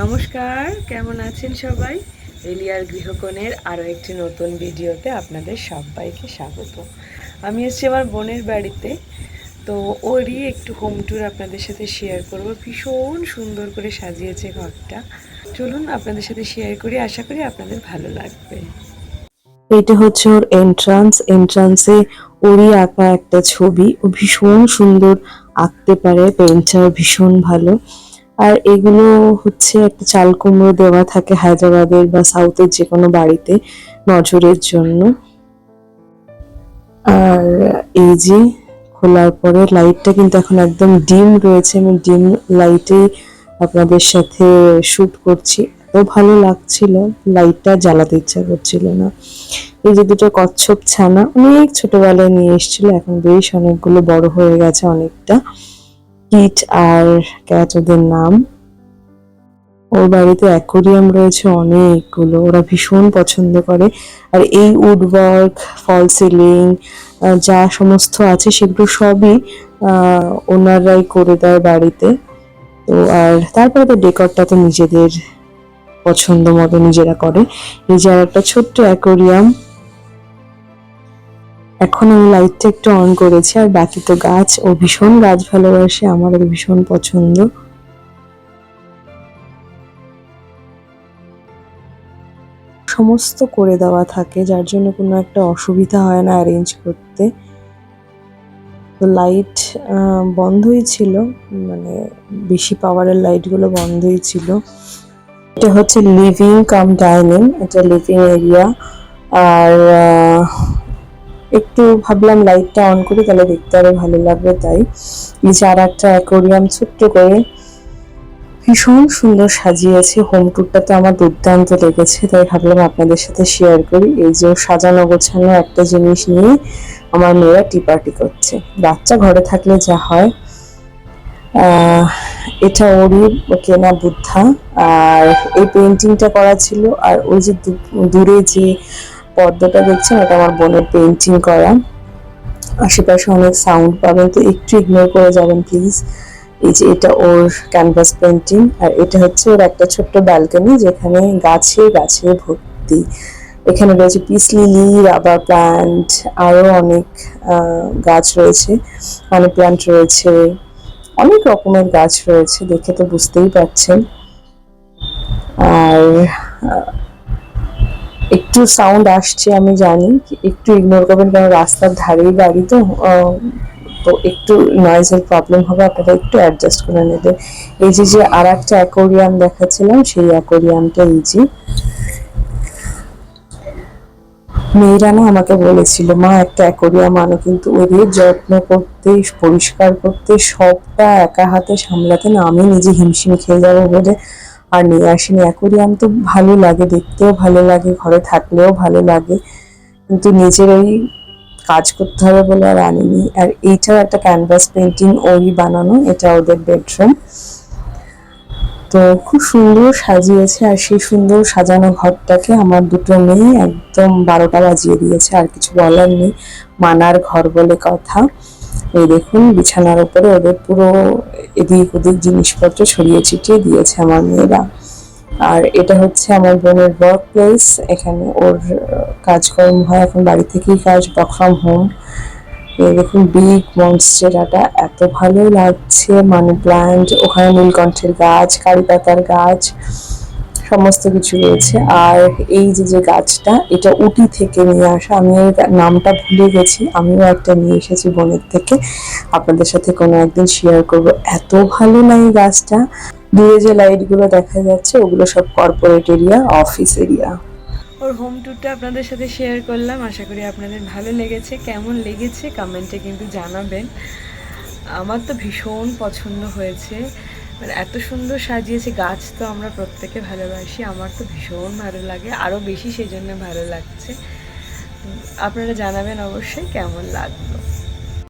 নমস্কার, কেমন আছেন সবাই? এলিয়ার গৃহকোণের আরও একটি নতুন ভিডিওতে আপনাদের সবাইকে স্বাগত। আমি এসেছি আমার বোনের বাড়িতে, তো ওরই একটু হোম ট্যুর আপনাদের সাথে শেয়ার করব। ভীষণ সুন্দর করে সাজিয়েছে ঘরটা। চলুন আপনাদের সাথে শেয়ার করি, আশা করি আপনাদের ভালো লাগবে। এটা হচ্ছে ওর এন্ট্রান্সে ওরই আঁকা একটা ছবি। ও ভীষণ সুন্দর আঁকতে পারে, পেন্টার ভীষণ ভালো। আর এগুলো হচ্ছে একটা চাল কুমড়ো দেওয়া থাকে হায়দ্রাবাদের বা সাউথের যে কোনো বাড়িতে নজরের জন্য। আর এই যে খোলার পরে লাইটটা কিন্তু এখন একদম ডিম রয়েছে, আমি ডিম লাইটে আপনাদের সাথে শুট করছি। এত ভালো লাগছিল, লাইটটা জ্বালাতে ইচ্ছা করছিল না। এই যে দুটো কচ্ছপ ছানা অনেক ছোটবেলায় নিয়ে এসেছিল, এখন বেশ অনেকগুলো বড় হয়ে গেছে অনেকটা। কিট আর ক্যাট ওদের নাম। ওর বাড়িতে অ্যাকোরিয়াম রয়েছে অনেকগুলো, ওরা ভীষণ পছন্দ করে। আর এই উডওয়ার্ক, ফল সিলিং যা সমস্ত আছে সেগুলো সবই ওনারাই করে দেয় বাড়িতে। তো আর তারপরে তো ডেকরটা তো নিজেদের পছন্দ মতো নিজেরা করে। এই যে আর একটা ছোট্ট অ্যাকোরিয়াম। এখন আমি লাইটটা একটু অন করেছি, আর বাকি তো গাছ। ও ভীষণ গাছ ভালোবাসে, আমারও ভীষণ পছন্দ। সমস্ত করে দেওয়া থাকে, যার জন্য কোনো একটা অসুবিধা হয় না অ্যারেঞ্জ করতে। তো লাইট বন্ধই ছিল, মানে বেশি পাওয়ারের লাইটগুলো বন্ধই ছিল। এটা হচ্ছে লিভিং কাম ডাইনিং, এটা লিভিং এরিয়া। আর একটু ভাবলাম লাইটটা অন করি, তাহলে দেখতে আরো ভালো লাগবে, তাই নিচে আর একটা অ্যাকোরিয়াম ছোট্ট করে ভীষণ সুন্দর সাজিয়েছে। হোম ট্যুরটা তো আমার দুর্দান্ত লেগেছে, তাই ভাবলাম আপনাদের সাথে শেয়ার করি। এই যে সাজানো গোছানো একটা জিনিস নিয়ে আমার মেয়েরা টিপার্টি করছে। বাচ্চা ঘরে থাকলে যা হয়। এটা ওরই কেনা বুদ্ধা, আর এই পেন্টিংটা করা ছিল। আর ওই যে দূরে যে পর্দাটা দেখছেন, এটা আমার বোনের পেন্টিং করা। আশেপাশে অনেক সাউন্ড পাবেন, তো একটু ইগনোর করে যাবেন প্লিজ। এই যে এটা ওর ক্যানভাস পেন্টিং, আর এটা হচ্ছে ওর একটা ছোট্ট ব্যালকনি, যেখানে গাছে গাছে ভর্তি। এখানে রয়েছে পিস লিলি, রাবার প্ল্যান্ট, আরো অনেক গাছ রয়েছে, মানি প্ল্যান্ট রয়েছে, অনেক রকমের গাছ রয়েছে, দেখে তো বুঝতেই পারছেন। আর একটু সাউন্ড আসছে আমি জানি, একটু ইগনোর করবেন, কারণ রাস্তার ধারেই বাড়ি তো তো একটু নয়েজের প্রবলেম হবে, আপনারা একটু অ্যাডজাস্ট করে নেবেন। এই যে যে আর একটা অ্যাকোরিয়াম দেখাচ্ছিলাম, সেই অ্যাকোরিয়ামটা এই যে। মেয়েরা না আমাকে বলেছিল, মা একটা অ্যাকোরিয়াম আনো, কিন্তু ওদের যত্ন করতে, পরিষ্কার করতে, সবটা একা হাতে সামলাতে না আমি নিজে হিমশিম খেয়ে যাবো বলে আর নিয়ে আসিনি। অ্যাকোরিয়াম তো ভালো লাগে, দেখতেও ভালো লাগে, ঘরে থাকলেও ভালো লাগে, কিন্তু নিজের ওই কাজ করতে হবে বলে আর আনিনি। আর এইটাও একটা ক্যানভাস পেন্টিং ওই বানানো, এটা ওদের বেডরুম। তো খুব সুন্দর সাজিয়েছে, আর সেই সুন্দর সাজানো ঘরটাকে আমার দুটো মেয়ে একদম 12টা বাজিয়ে দিয়েছে, আর কিছু বলার নেই, মানার ঘর বলে কথা। এই দেখুন বিছানার উপরে ওদের পুরো এদিক ওদিক জিনিসপত্র ছড়িয়ে ছিটিয়ে দিয়েছে আমার মেয়েরা। আর এটা হচ্ছে আমার বোনের ওয়ার্ক প্লেস, এখানে ওর কাজকর্ম হয়, এখন বাড়ি থেকেই কাজ, ওয়ার্ক ফ্রম হোম। এই দেখুন বিগ মনস্টেরাটা এত ভালো লাগছে, মানি প্ল্যান্ট, ওখানে নীলকণ্ঠের গাছ, কারি পাতার গাছ, সমস্ত কিছু রয়েছে। আর এই যে যে গাছটা, এটা উটি থেকে নিয়ে আসা, আমি এর নামটা ভুলে গেছি, আমিও একটা নিয়ে এসেছি বোনের থেকে, আপনাদের সাথে কোনো একদিন শেয়ার করব। এত ভালো না এই গাছটা। দূরে যে লাইটগুলো দেখা যাচ্ছে ওগুলো সব কর্পোরেট এরিয়া, অফিস এরিয়া। ওর হোম ট্যুরটা আপনাদের সাথে শেয়ার করলাম, আশা করি আপনাদের ভালো লেগেছে। কেমন লেগেছে কমেন্টে কিন্তু জানাবেন। আমার তো ভীষণ পছন্দ হয়েছে, মানে এত সুন্দর সাজিয়েছে। গাছ তো আমরা প্রত্যেকে ভালোবাসি, আমার তো ভীষণ ভালো লাগে, আরও বেশি সেই জন্য ভালো লাগছে। আপনারা জানাবেন অবশ্যই কেমন লাগলো।